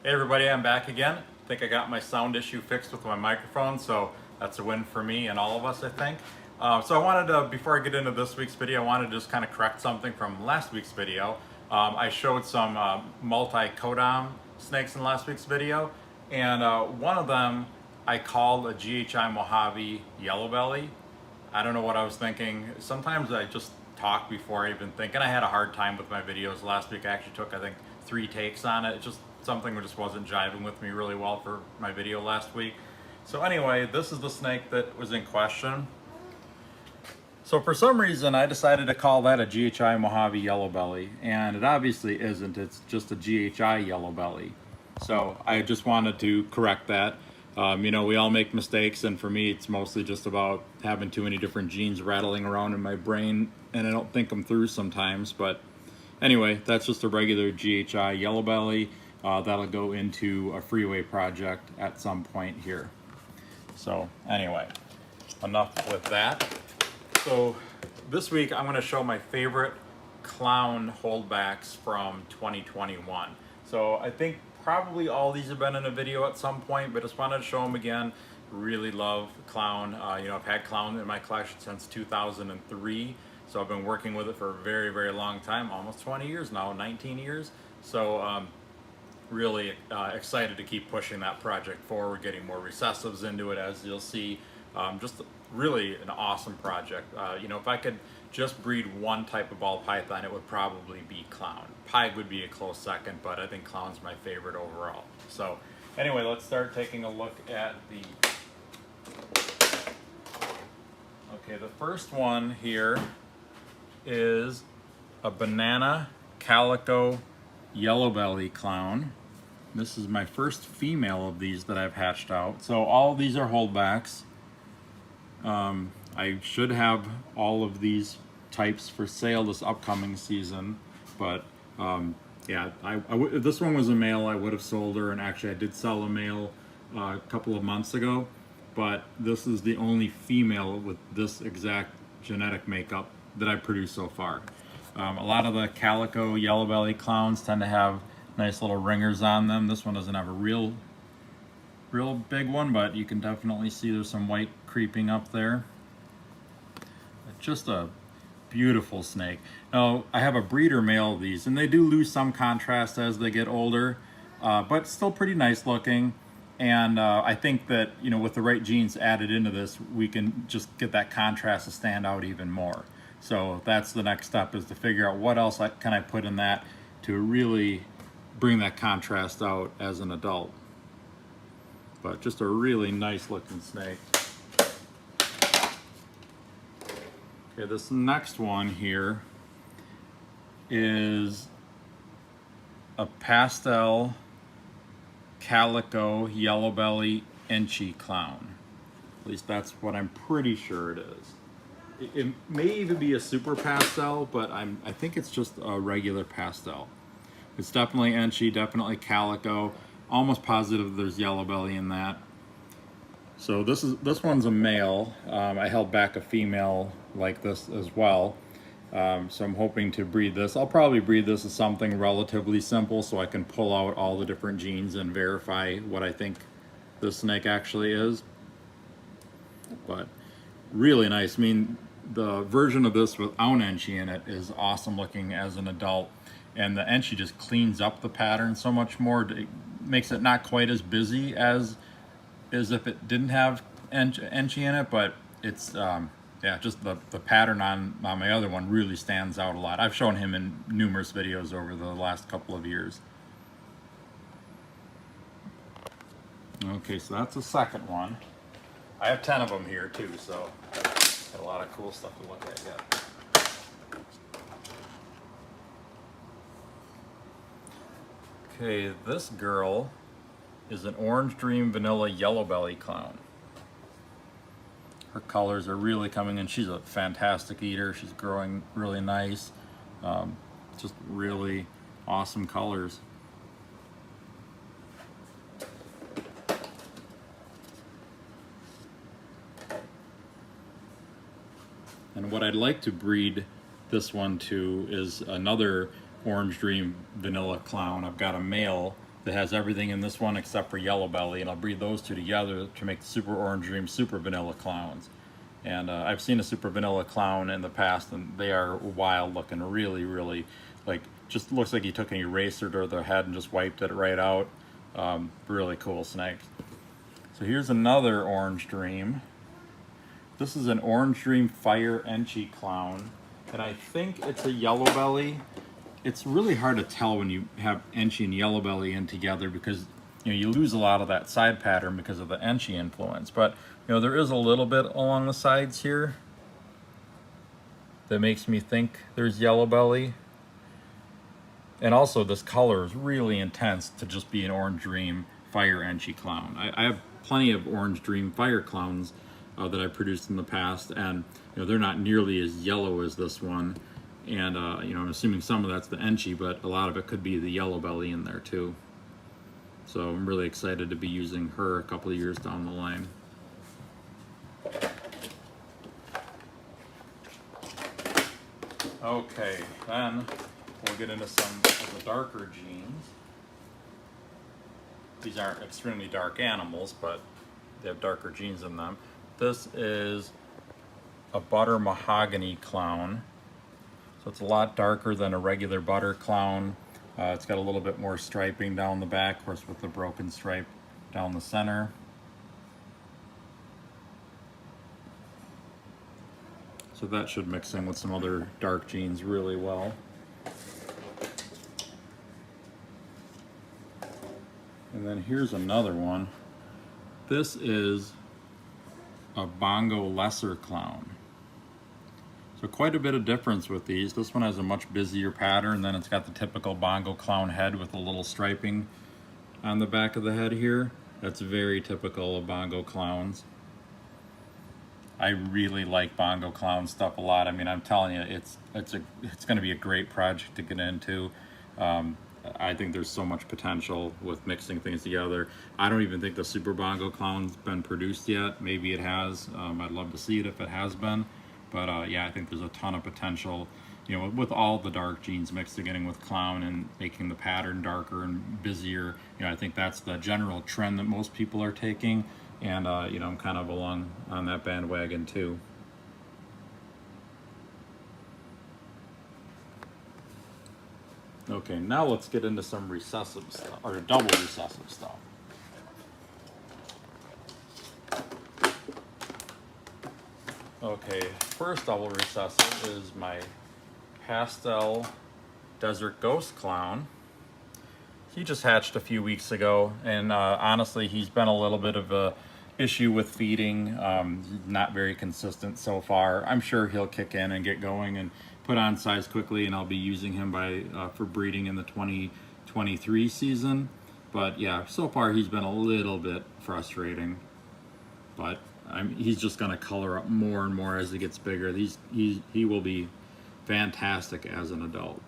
Hey everybody, I'm back again. I think I got my sound issue fixed with my microphone, so that's a win for me and all of us, I think. So I wanted to, before I get into this week's video, I wanted to just kind of correct something from last week's video. I showed some multi-codom snakes in last week's video, and one of them I called a GHI Mojave yellow belly. I don't know what I was thinking. Sometimes I just talk before I even think, and I had a hard time with my videos last week. I actually took, I think, 3 takes on it. It just something that just wasn't jiving with me really well for my video last week. So anyway, this is the snake that was in question. So for some reason, I decided to call that a GHI Mojave yellow belly, and it obviously isn't. It's just a GHI yellow belly. So I just wanted to correct that. You know, we all make mistakes, and for me, it's mostly just about having too many different genes rattling around in my brain, and I don't think them through sometimes. But anyway, that's just a regular GHI yellow belly. That'll go into a freeway project at some point here. So anyway, enough with that. So this week I'm going to show my favorite clown holdbacks from 2021. So I think probably all these have been in a video at some point, but just wanted to show them again. Really love clown. You know, I've had clown in my collection since 2003. So I've been working with it for a very, very long time, almost 20 years now, 19 years. So really excited to keep pushing that project forward, getting more recessives into it, as you'll see. Just really an awesome project. You know, if I could just breed one type of ball python, it would probably be clown. Pike would be a close second, but I think clown's my favorite overall. So anyway, let's start taking a look at the... Okay, the first one here is a banana calico yellow belly clown. This is my first female of these that I've hatched out. So all of these are holdbacks. I should have all of these types for sale this upcoming season, but yeah, if this one was a male, I would have sold her, and actually I did sell a male a couple of months ago, but this is the only female with this exact genetic makeup that I've produced so far. A lot of the calico yellow belly clowns tend to have nice little ringers on them. This one doesn't have a real big one, but you can definitely see there's some white creeping up there. Just a beautiful snake. Now, I have a breeder male of these, and they do lose some contrast as they get older, but still pretty nice looking. And I think that, you know, with the right genes added into this, we can just get that contrast to stand out even more. So that's the next step, is to figure out what else can I put in that to really bring that contrast out as an adult. But just a really nice looking snake. Okay, this next one here is a pastel calico yellow belly Enchi clown. At least that's what I'm pretty sure it is. It may even be a super pastel, but I think it's just a regular pastel. It's definitely Enchi, definitely calico. Almost positive there's yellow belly in that. So this one's a male. I held back a female like this as well. So I'm hoping to breed this. I'll probably breed this as something relatively simple so I can pull out all the different genes and verify what I think this snake actually is. But really nice. I mean, the version of this without Enchi in it is awesome looking as an adult. And the Enchi just cleans up the pattern so much more. It makes it not quite as busy as if it didn't have Enchi in it, but it's yeah, just the pattern on my other one really stands out a lot. I've shown him in numerous videos over the last couple of years. Okay, so that's the second one. I have 10 of them here too, so got a lot of cool stuff to look at yet. Okay, this girl is an Orange Dream Vanilla Yellow Belly clown. Her colors are really coming in. She's a fantastic eater. She's growing really nice. Just really awesome colors. And what I'd like to breed this one to is another Orange Dream Vanilla clown. I've got a male that has everything in this one except for yellow belly, and I'll breed those two together to make the Super Orange Dream Super Vanilla Clowns. And I've seen a Super Vanilla Clown in the past, and they are wild looking, really, really, like, just looks like he took an eraser to their head and just wiped it right out. Really cool snakes. So here's another Orange Dream. This is an Orange Dream Fire Enchi Clown, and I think it's a yellow belly. It's really hard to tell when you have Enchi and yellow belly in together because you lose a lot of that side pattern because of the Enchi influence. But there is a little bit along the sides here that makes me think there's yellow belly. And also this color is really intense to just be an Orange Dream Fire Enchi Clown. I have plenty of Orange Dream Fire Clowns that I produced in the past, and they're not nearly as yellow as this one. And I'm assuming some of that's the Enchi, but a lot of it could be the yellow belly in there too. So I'm really excited to be using her a couple of years down the line. Okay, then we'll get into some of the darker genes. These aren't extremely dark animals, but they have darker genes in them. This is a Butter Mahogany Clown. So it's a lot darker than a regular butter clown. It's got a little bit more striping down the back, of course with the broken stripe down the center. So that should mix in with some other dark genes really well. And then here's another one. This is a Bongo Lesser Clown. So quite a bit of difference with these. This one has a much busier pattern, then it's got the typical Bongo Clown head with a little striping on the back of the head here. That's very typical of Bongo Clowns. I really like Bongo Clown stuff a lot. I mean, I'm telling you, it's going to be a great project to get into. I think there's so much potential with mixing things together. I don't even think the Super Bongo Clown's been produced yet. Maybe it has. I'd love to see it if it has been. But yeah, I think there's a ton of potential, with all the dark genes mixed together with clown and making the pattern darker and busier. I think that's the general trend that most people are taking. And, I'm kind of along on that bandwagon too. Okay, now let's get into some recessive stuff, or double recessive stuff. Okay, first double recessive is my Pastel Desert Ghost Clown. He just hatched a few weeks ago, and honestly, he's been a little bit of a issue with feeding. Not very consistent so far. I'm sure he'll kick in and get going and put on size quickly, and I'll be using him for breeding in the 2023 season. But yeah, so far he's been a little bit frustrating. But he's just going to color up more and more as he gets bigger. He will be fantastic as an adult.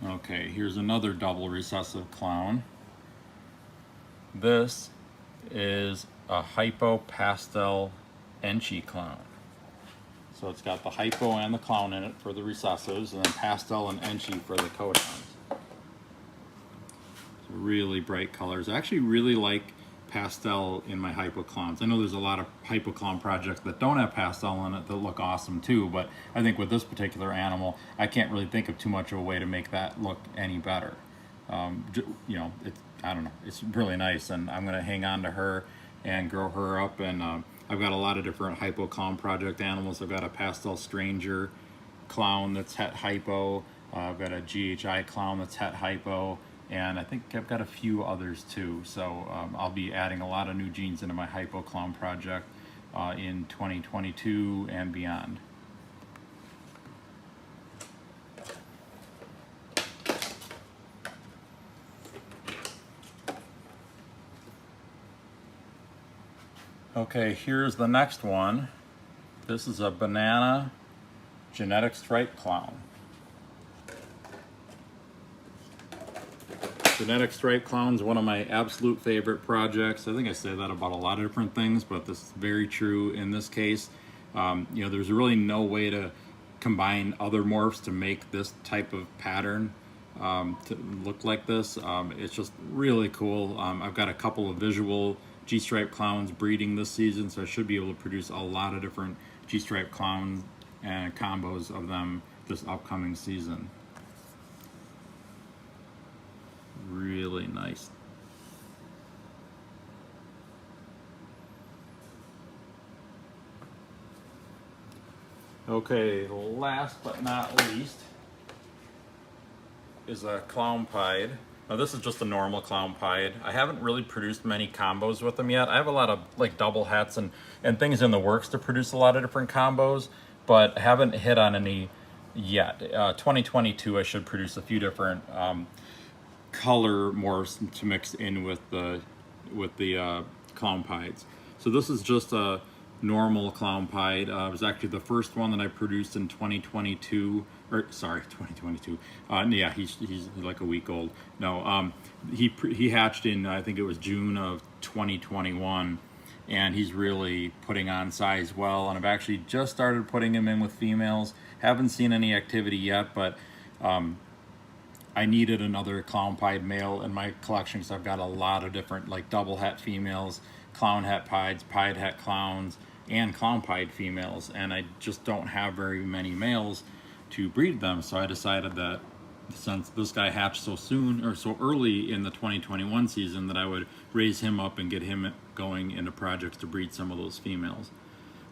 Okay, here's another double recessive clown. This is a Hypo Pastel Enchi Clown. So it's got the Hypo and the clown in it for the recessives, and then Pastel and Enchi for the codons. Really bright colors. I actually really like pastel in my Hypo clowns. I know there's a lot of Hypo clown projects that don't have pastel in it that look awesome too, but I think with this particular animal, I can't really think of too much of a way to make that look any better. I don't know, it's really nice, and I'm gonna hang on to her and grow her up. And I've got a lot of different Hypo clown project animals. I've got a Pastel Stranger clown that's het Hypo. I've got a GHI clown that's het Hypo. And I think I've got a few others too. So I'll be adding a lot of new genes into my Hypo Clown project in 2022 and beyond. Okay, here's the next one. This is a Banana Genetic Stripe Clown. Genetic stripe clowns, one of my absolute favorite projects. I think I say that about a lot of different things, but this is very true in this case. You know, there's really no way to combine other morphs to make this type of pattern to look like this. It's just really cool. I've got a couple of visual G-stripe clowns breeding this season, so I should be able to produce a lot of different G-stripe clowns and combos of them this upcoming season. Really nice. Okay, last but not least is a clown pied. Now this is just a normal clown pied. I haven't really produced many combos with them yet. I have a lot of like double hets and things in the works to produce a lot of different combos, but I haven't hit on any yet. 2022 I should produce a few different color morphs to mix in with the clown pieds. So this is just a normal clown pied. It was actually the first one that I produced in 2022, or sorry, 2022. Yeah, he's like a week old. No, he hatched in, I think it was June of 2021, and he's really putting on size well. And I've actually just started putting him in with females. Haven't seen any activity yet, but I needed another clown pied male in my collection because I've got a lot of different like double het females, clown het pieds, pied het clowns, and clown pied females, and I just don't have very many males to breed them. So I decided that since this guy hatched so soon or so early in the 2021 season, that I would raise him up and get him going into projects to breed some of those females.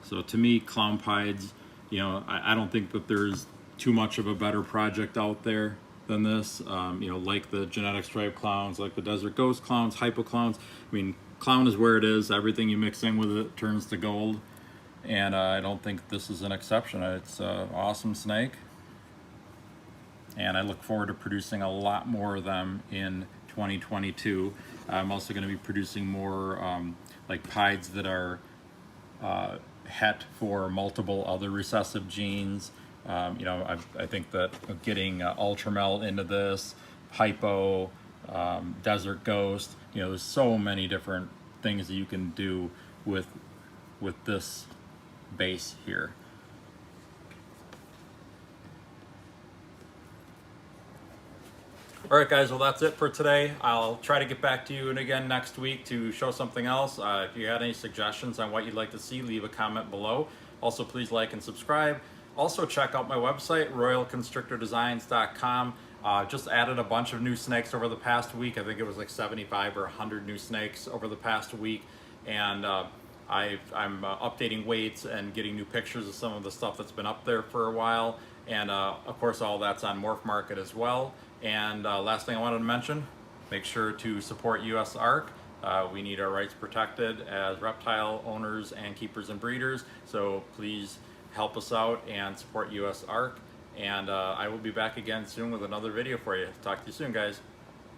So to me, clown pieds, you know, I don't think that there's too much of a better project out there than this. You know, like the genetic stripe clowns, like the desert ghost clowns, hypo clowns. I mean, clown is where it is. Everything you mix in with it turns to gold, and I don't think this is an exception. It's an awesome snake, and I look forward to producing a lot more of them in 2022. I'm also going to be producing more like pieds that are het for multiple other recessive genes. You know, I think that getting Ultramel into this, Hypo, Desert Ghost, you know, there's so many different things that you can do with this base here. All right, guys, well, that's it for today. I'll try to get back to you again next week to show something else. If you had any suggestions on what you'd like to see, leave a comment below. Also, please like and subscribe. Also, check out my website, royalconstrictordesigns.com. Just added a bunch of new snakes over the past week. I think it was like 75 or 100 new snakes over the past week. And I'm updating weights and getting new pictures of some of the stuff that's been up there for a while. And of course, all that's on Morph Market as well. And last thing I wanted to mention, make sure to support US ARC. We need our rights protected as reptile owners and keepers and breeders. So please help us out and support US ARC. And I will be back again soon with another video for you. Talk to you soon, guys.